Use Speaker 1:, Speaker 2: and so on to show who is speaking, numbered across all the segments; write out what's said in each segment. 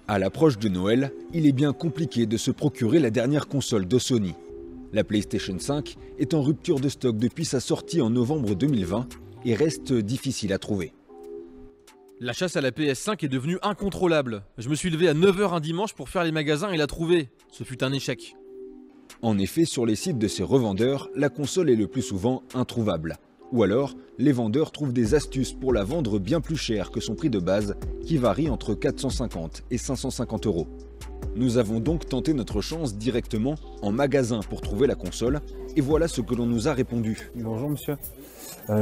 Speaker 1: À l'approche de Noël, il est bien compliqué de se procurer la dernière console de Sony. La PlayStation 5 est en rupture de stock depuis sa sortie en novembre 2020 et reste difficile à trouver.
Speaker 2: La chasse à la PS5 est devenue incontrôlable. Je me suis levé à 9 h un dimanche pour faire les magasins et la trouver. Ce fut un échec.
Speaker 1: En effet, sur les sites de ces revendeurs, la console est le plus souvent introuvable. Ou alors, les vendeurs trouvent des astuces pour la vendre bien plus cher que son prix de base, qui varie entre 450 et 550 €. Nous avons donc tenté notre chance directement en magasin pour trouver la console, et voilà ce que l'on nous a répondu.
Speaker 3: Bonjour monsieur,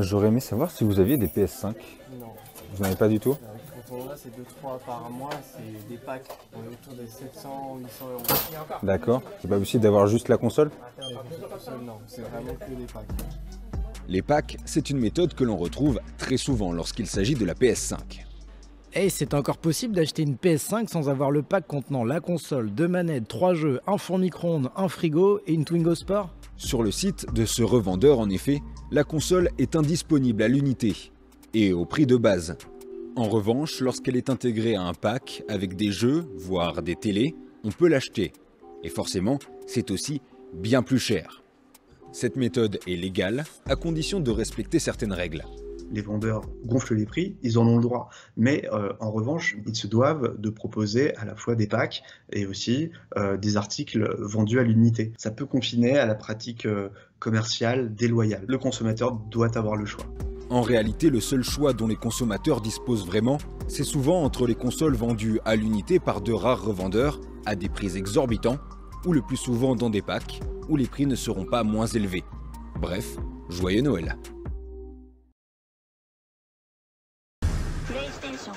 Speaker 3: j'aurais aimé savoir si vous aviez des PS5.
Speaker 4: Non.
Speaker 3: Vous n'en avez pas du tout?
Speaker 4: Quand on a, c'est 2-3 par mois, c'est des packs. On est autour des 700-800 €.
Speaker 3: D'accord. C'est pas possible d'avoir juste la console?
Speaker 4: Non, c'est vraiment que des packs.
Speaker 1: Les packs, c'est une méthode que l'on retrouve très souvent lorsqu'il s'agit de la PS5.
Speaker 5: Hey, c'est encore possible d'acheter une PS5 sans avoir le pack contenant la console, 2 manettes, 3 jeux, un four micro-ondes, un frigo et une Twingo Sport?
Speaker 1: Sur le site de ce revendeur, en effet, la console est indisponible à l'unité et au prix de base. En revanche, lorsqu'elle est intégrée à un pack avec des jeux, voire des télés, on peut l'acheter. Et forcément, c'est aussi bien plus cher. Cette méthode est légale, à condition de respecter certaines règles.
Speaker 6: Les vendeurs gonflent les prix, ils en ont le droit. Mais en revanche, ils se doivent de proposer à la fois des packs et aussi des articles vendus à l'unité. Ça peut confiner à la pratique commerciale déloyale. Le consommateur doit avoir le choix.
Speaker 1: En réalité, le seul choix dont les consommateurs disposent vraiment, c'est souvent entre les consoles vendues à l'unité par de rares revendeurs à des prix exorbitants, ou le plus souvent dans des packs, où les prix ne seront pas moins élevés. Bref, joyeux Noël!
Speaker 7: PlayStation